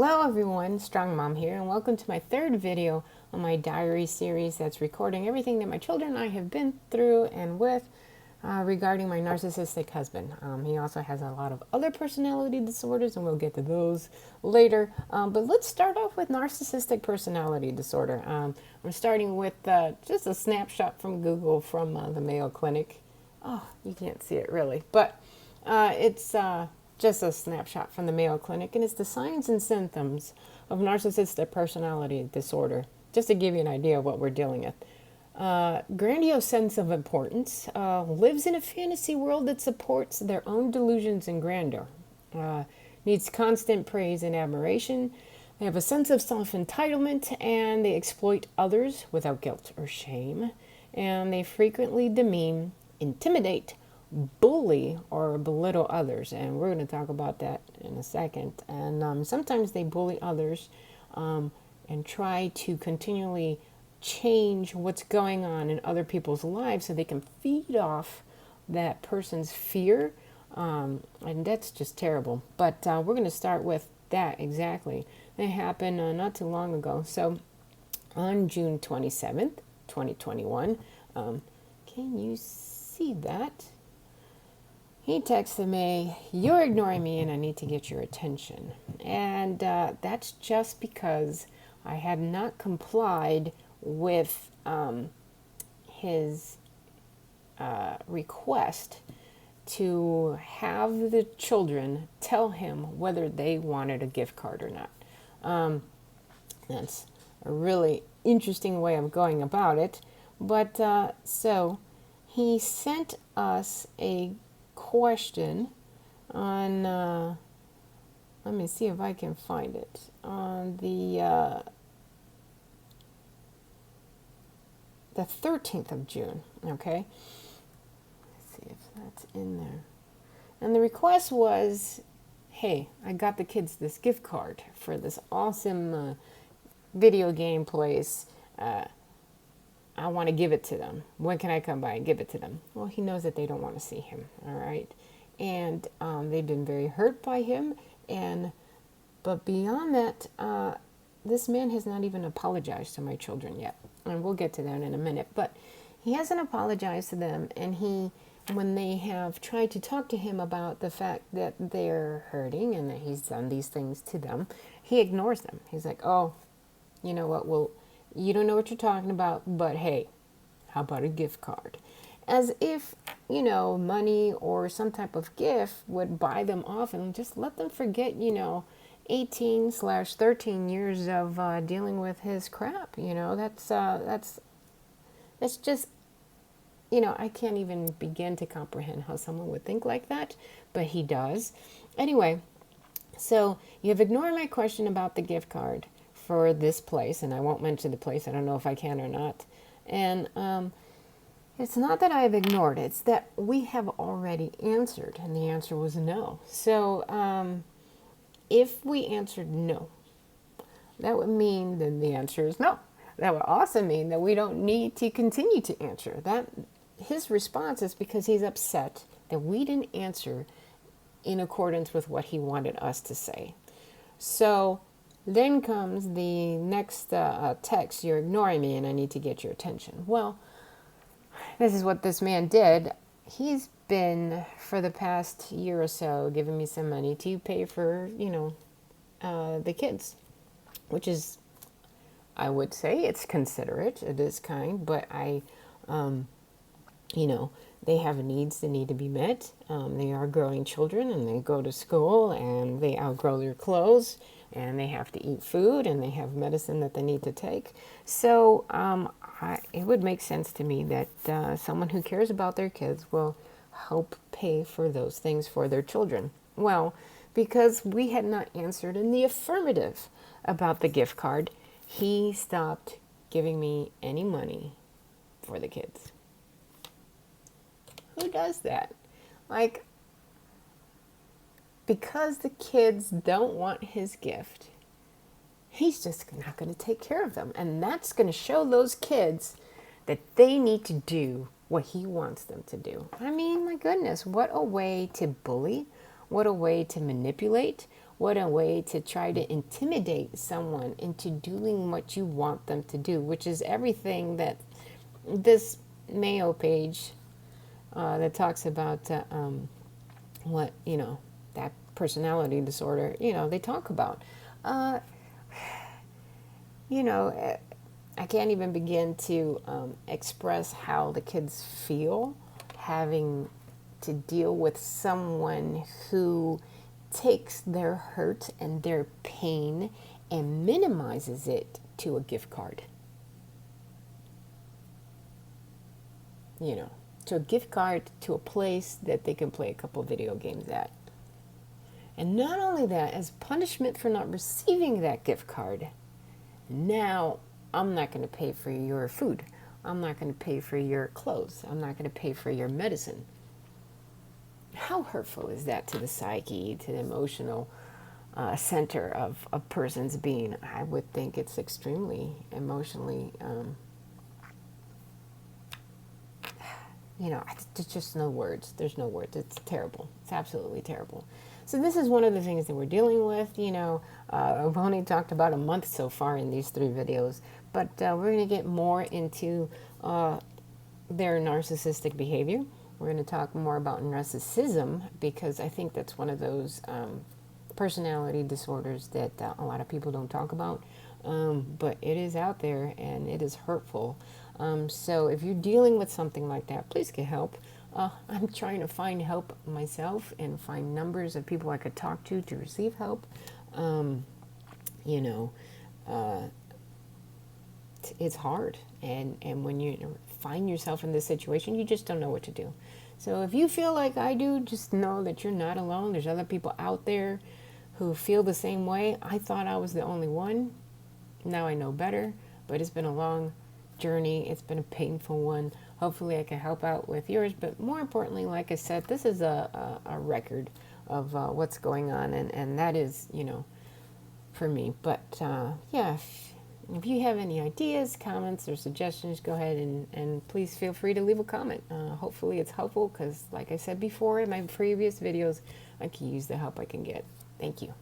Hello everyone, Strong Mom here, and welcome to my third video on my diary series that's recording everything that my children and I have been through and with regarding my narcissistic husband. He also has a lot of other personality disorders, and we'll get to those later. But let's start off with narcissistic personality disorder. I'm starting with just a snapshot from Google from the Mayo Clinic. Oh, you can't see it really, but it's just a snapshot from the Mayo Clinic, and it's the signs and symptoms of narcissistic personality disorder, just to give you an idea of what we're dealing with. Grandiose sense of importance, lives in a fantasy world that supports their own delusions and grandeur, needs constant praise and admiration. They have a sense of self-entitlement, and they exploit others without guilt or shame, and they frequently demean, intimidate, bully or belittle others, and we're going to talk about that in a second. And sometimes they bully others and try to continually change what's going on in other people's lives so they can feed off that person's fear, and that's just terrible. But we're going to start with that exactly. That happened not too long ago. So on June 27th, 2021, can you see that? He texted me, "You're ignoring me and I need to get your attention." And that's just because I had not complied with his request to have the children tell him whether they wanted a gift card or not. That's a really interesting way of going about it. But so he sent us a question on let me see if I can find it on the 13th of June. Okay, let's see if that's in there. And the request was, "Hey, I got the kids this gift card for this awesome video game place. I want to give it to them. When can I come by and give it to them?" Well, he knows that they don't want to see him, all right? And they've been very hurt by him. But beyond that, this man has not even apologized to my children yet. And we'll get to that in a minute. But he hasn't apologized to them. And when they have tried to talk to him about the fact that they're hurting and that he's done these things to them, he ignores them. He's like, "Oh, you know what, well, you don't know what you're talking about, but hey, how about a gift card?" As if, money or some type of gift would buy them off and just let them forget, 18/13 years of dealing with his crap. That's just, I can't even begin to comprehend how someone would think like that, but he does. Anyway, so you have ignored my question about the gift card for this place, and I won't mention the place. I don't know if I can or not. And it's not that I have ignored it. It's that we have already answered, and the answer was no. So if we answered no, that would mean that the answer is no. That would also mean that we don't need to continue to answer. That his response is because he's upset that we didn't answer in accordance with what he wanted us to say. So then comes the next text, "You're ignoring me and I need to get your attention." Well, this is what this man did. He's been, for the past year or so, giving me some money to pay for, the kids, which is, I would say, it's considerate. It is kind, but they have needs that need to be met. They are growing children, and they go to school, and they outgrow their clothes, and they have to eat food, and they have medicine that they need to take. So it would make sense to me that someone who cares about their kids will help pay for those things for their children. Well, because we had not answered in the affirmative about the gift card, he stopped giving me any money for the kids. Who does that? Like, because the kids don't want his gift, he's just not going to take care of them. And that's going to show those kids that they need to do what he wants them to do. I mean, my goodness, what a way to bully. What a way to manipulate. What a way to try to intimidate someone into doing what you want them to do, which is everything that this Mayo page that talks about what, that personality disorder, they talk about. I can't even begin to express how the kids feel having to deal with someone who takes their hurt and their pain and minimizes it to a gift card. To a gift card to a place that they can play a couple video games at. And not only that, as punishment for not receiving that gift card, now I'm not going to pay for your food. I'm not going to pay for your clothes. I'm not going to pay for your medicine. How hurtful is that to the psyche, to the emotional center of a person's being? I would think it's extremely emotionally, there's just no words. There's no words. It's terrible. It's absolutely terrible. So this is one of the things that we're dealing with. I've only talked about a month so far in these 3 videos, but we're going to get more into their narcissistic behavior. We're going to talk more about narcissism, because I think that's one of those personality disorders that a lot of people don't talk about, but it is out there and it is hurtful. So if you're dealing with something like that, please get help. I'm trying to find help myself and find numbers of people I could talk to receive help. It's hard. And when you find yourself in this situation, you just don't know what to do. So if you feel like I do, just know that you're not alone. There's other people out there who feel the same way. I thought I was the only one. Now I know better, but it's been a long journey. It's been a painful one. Hopefully I can help out with yours, but more importantly, like I said, this is a record of what's going on, and that is, for me. But yeah, if you have any ideas, comments, or suggestions, go ahead and please feel free to leave a comment. Hopefully it's helpful, because like I said before in my previous videos, I can use the help I can get. Thank you.